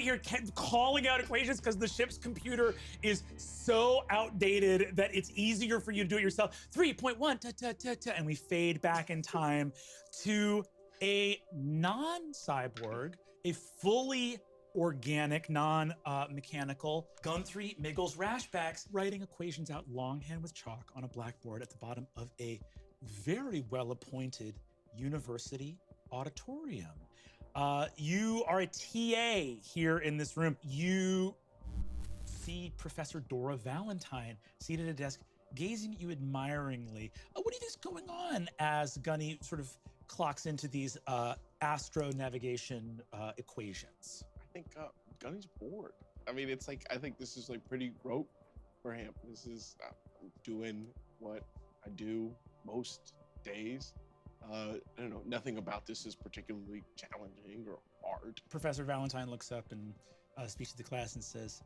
here calling out equations because the ship's computer is so outdated that it's easier for you to do it yourself. 3.1, ta ta ta ta, and we fade back in time to a non-cyborg, a fully organic, non-mechanical Gunthrie miggles-rashbax writing equations out longhand with chalk on a blackboard at the bottom of a very well-appointed university auditorium. You are a TA here in this room. You see Professor Dora Valentine seated at a desk, gazing at you admiringly. What do you think's going on as Gunnie sort of clocks into these astro navigation equations? I think Gunnie's bored. I mean, it's like, I think this is like pretty rote for him. This is doing what I do most days. I don't know, nothing about this is particularly challenging or hard. Professor Valentine looks up and speaks to the class and says,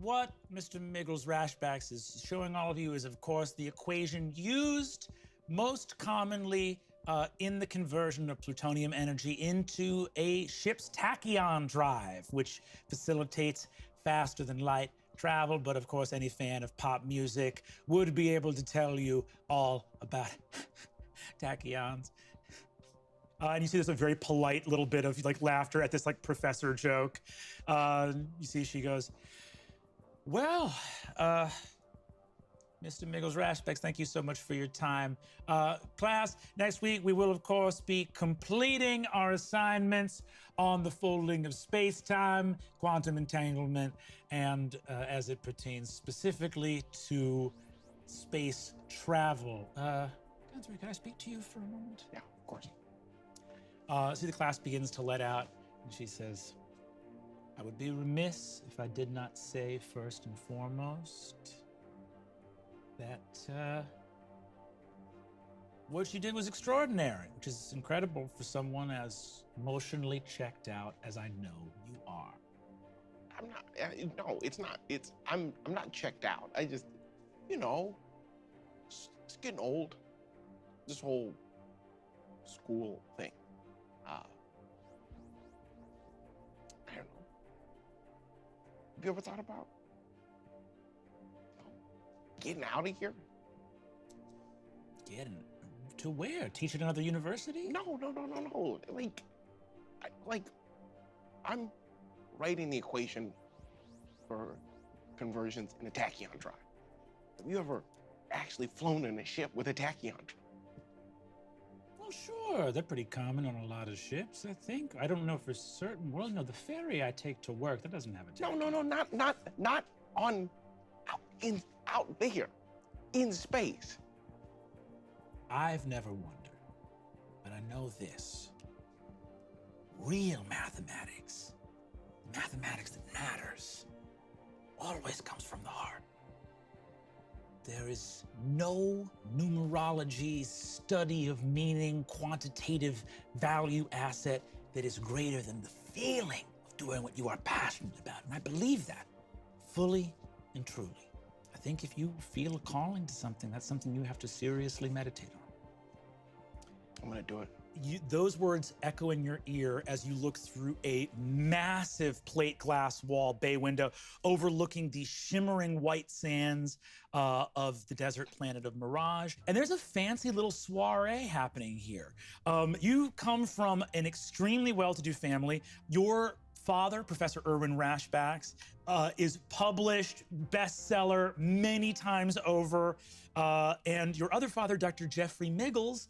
what Mr. Miggles-rashbax is showing all of you is, of course, the equation used most commonly in the conversion of plutonium energy into a ship's tachyon drive, which facilitates faster than light travel. But of course, any fan of pop music would be able to tell you all about tachyons. And you see there's a very polite little bit of like laughter at this like professor joke. You see she goes, well, Mr. Miggles-rashbax, thank you so much for your time. Class, next week we will, of course, be completing our assignments on the folding of space-time, quantum entanglement, and as it pertains specifically to space travel. Gunthrie, can I speak to you for a moment? Yeah, of course. See, the class begins to let out, and she says, I would be remiss if I did not say first and foremost that what you did was extraordinary, which is incredible for someone as emotionally checked out as I know you are. I'm not, no, it's not, I'm not checked out. I just, you know, it's getting old, this whole school thing. I don't know. Have you ever thought about getting out of here? Getting to where? Teach at another university? No. Like, I'm writing the equation for conversions in a tachyon drive. Have you ever actually flown in a ship with a tachyon drive? Well, sure. They're pretty common on a lot of ships, I think. I don't know for certain. Well, no, the ferry I take to work, that doesn't have a tachyon. No, not on, out there, in space. I've never wondered, but I know this. Real mathematics, mathematics that matters, always comes from the heart. There is no numerology, study of meaning, quantitative value asset that is greater than the feeling of doing what you are passionate about. And I believe that fully and truly. I think if you feel a calling to something, that's something you have to seriously meditate on. I'm gonna do it. Those words echo in your ear as you look through a massive plate glass wall bay window overlooking the shimmering white sands of the desert planet of Mirage. And there's a fancy little soiree happening here. You come from an extremely well-to-do family. Your father, Professor Irwin Rashbax, is published bestseller many times over. And your other father, Dr. Jeffrey Miggles,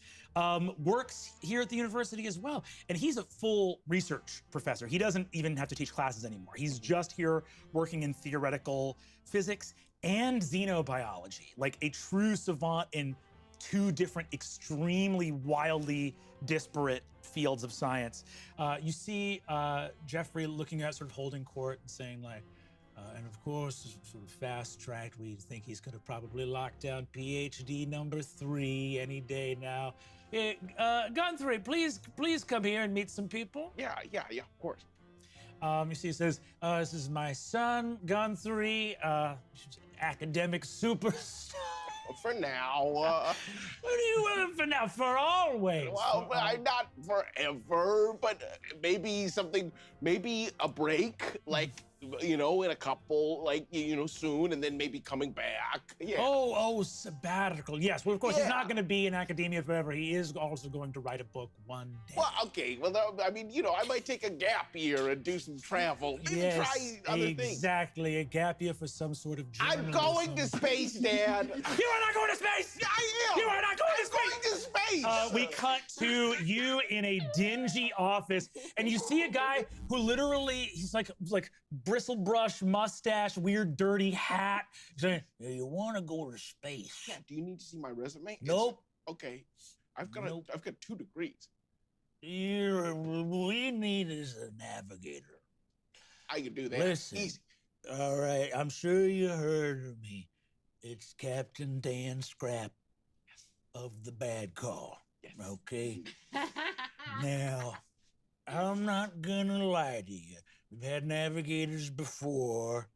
works here at the university as well. And he's a full research professor. He doesn't even have to teach classes anymore. He's just here working in theoretical physics and xenobiology, like a true savant in two different extremely wildly disparate fields of science. You see Jeffrey looking at sort of holding court and saying like, and of course, sort of fast-tracked, we think he's gonna probably lock down PhD number 3 any day now. Gunthrie, please come here and meet some people. Yeah, of course. You see, it says, this is my son, Gunthrie, academic superstar. For now. What do you want for now? For always. Well, not forever, but maybe something, maybe a break, like, you know, in a couple, like, you know, soon, and then maybe coming back. Yeah. Oh, sabbatical. Yes. Well, of course, he's Yeah. not going to be in academia forever. He is also going to write a book one day. Well, okay. Well, I mean, you know, I might take a gap year and do some travel. Maybe Yes, try other things. exactly. A gap year for some sort of journalism. I'm going to space, Dad. You are not going to space! I am! You are not going to I'm space! going to space! We cut to you in a dingy office, and you see a guy who literally, he's like bristle brush, mustache, weird, dirty hat. He's saying, "Yeah, you want to go to space?" Yeah, do you need to see my resume? Nope. Okay. I've got 2 degrees. We need is a navigator. I can do that. Listen. Easy. All right, I'm sure you heard of me. It's Captain Dan Scrap of the Bad Call. Yes. Okay? Now, I'm not gonna lie to you. We've had navigators before.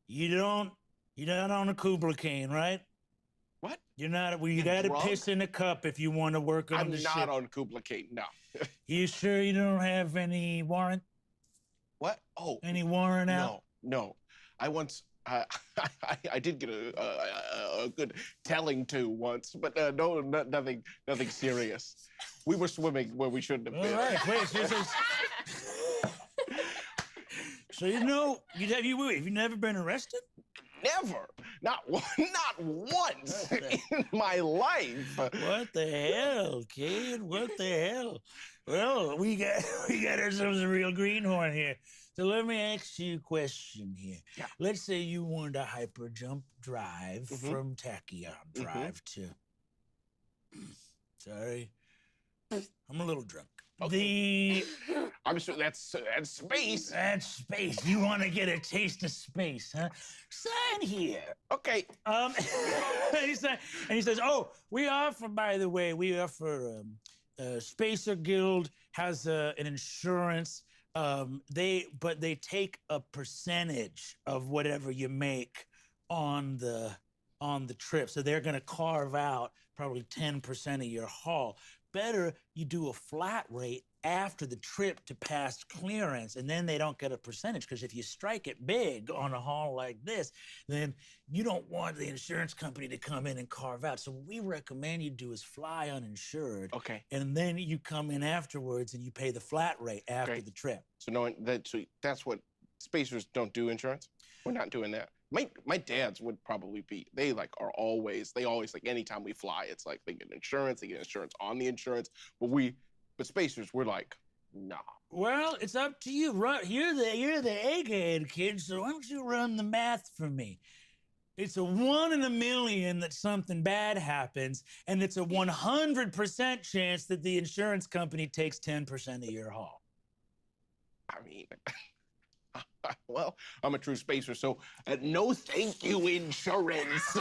You're not on a Kubla cane, right? What? You're not. Well, you You're gotta drunk? piss in a cup if you want to work on the ship. I'm not on Kubla Kane, no. You sure you don't have any warrant? What? Oh. Any warrant out? No. I once, I did get a good telling to once, but nothing serious. We were swimming where we shouldn't have been. All right, wait. So have you never been arrested? Never. Not once in my life. What the hell, kid? What the hell? Well, we got ourselves a real greenhorn here. So let me ask you a question here. Yeah. Let's say you wanted a hyper jump drive from Tachyon Drive to. Sorry, I'm a little drunk. Okay. I'm sure that's space. That's space. You want to get a taste of space, huh? Sign here. Okay. And he says, "Oh, we offer, by the way, Spacer Guild has an insurance. They take a percentage of whatever you make on the trip. So they're gonna carve out probably 10% of your haul. Better you do a flat rate after the trip to pass clearance, and then they don't get a percentage, because if you strike it big on a haul like this, then you don't want the insurance company to come in and carve out. So what we recommend you do is fly uninsured. Okay. And then you come in afterwards and you pay the flat rate after the trip. So that's what spacers don't do insurance? We're not doing that. My dads would probably be, they always anytime we fly, it's like they get insurance on the insurance, but spacers, we're like, nah. Well, it's up to you. You're the egghead kid, so why don't you run the math for me? It's a 1 in a million that something bad happens, and it's a 100% chance that the insurance company takes 10% of your haul. I mean, well, I'm a true spacer, so no thank you, insurance.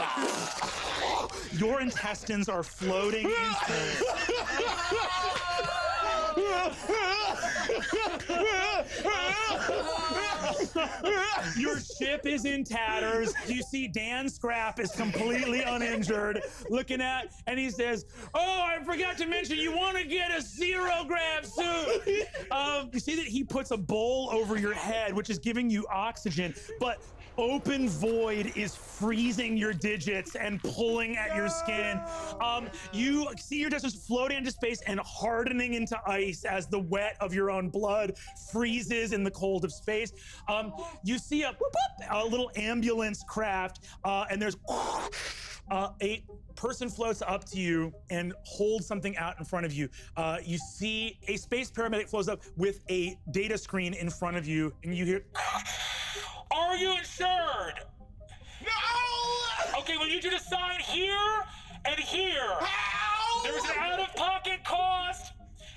Your intestines are floating in space. Your ship is in tatters. You see Dan Scrap is completely uninjured, looking at, and he says, "Oh, I forgot to mention, you want to get a 0-grab suit." You see that he puts a bowl over your head, which is giving you oxygen, but open void is freezing your digits and pulling at your skin. You see your intestines floating into space and hardening into ice as the wet of your own blood freezes in the cold of space. You see a little ambulance craft, and there's a person floats up to you and holds something out in front of you. You see a space paramedic floats up with a data screen in front of you, and you hear, "Are you insured?" No! Okay, we need you to sign here and here. How? There's an out-of-pocket cost.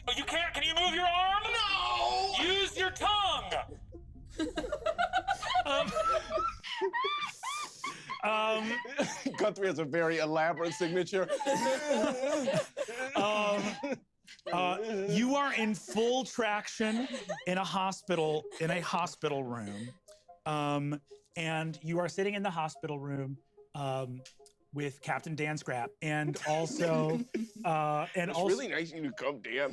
Oh, you can't. Can you move your arm? No! Use your tongue. Gunthrie has a very elaborate signature. You are in full traction in a hospital room. And you are sitting in the hospital room with Captain Dan Scrap, and also, It's really nice of you to come, Dan.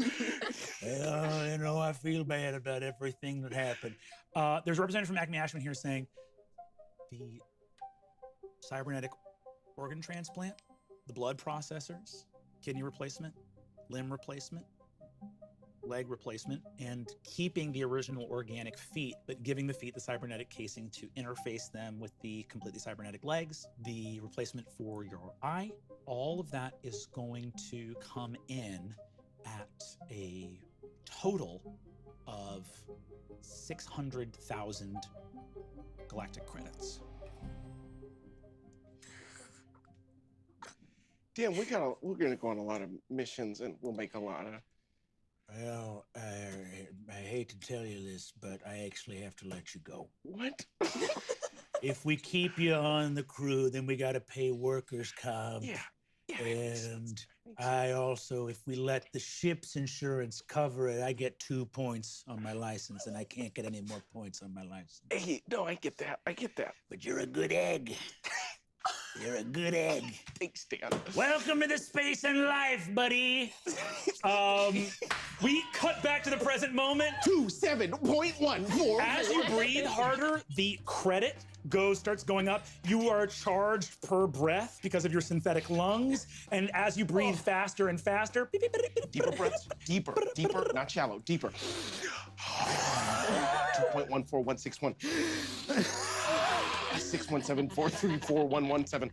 Well, you know, I feel bad about everything that happened. There's a representative from Acme Ashman here saying the cybernetic organ transplant, the blood processors, kidney replacement, limb replacement, leg replacement, and keeping the original organic feet, but giving the feet the cybernetic casing to interface them with the completely cybernetic legs, the replacement for your eye, all of that is going to come in at a total of 600,000 galactic credits. Dan, we're gonna go on a lot of missions, and we'll make a lot of. Well, I hate to tell you this, but I actually have to let you go. What? If we keep you on the crew, then we got to pay workers' comp. Yeah. And I also, if we let the ship's insurance cover it, I get 2 points on my license, and I can't get any more points on my license. Hey, no, I get that. But you're a good egg. You're a good egg. Thanks, Dan. Welcome to the space and life, buddy. We cut back to the present moment. 27.14. As you breathe harder, the credit starts going up. You are charged per breath because of your synthetic lungs. And as you breathe faster and faster, Deeper breaths. Deeper, not shallow. Deeper. 2.14161. 617434117.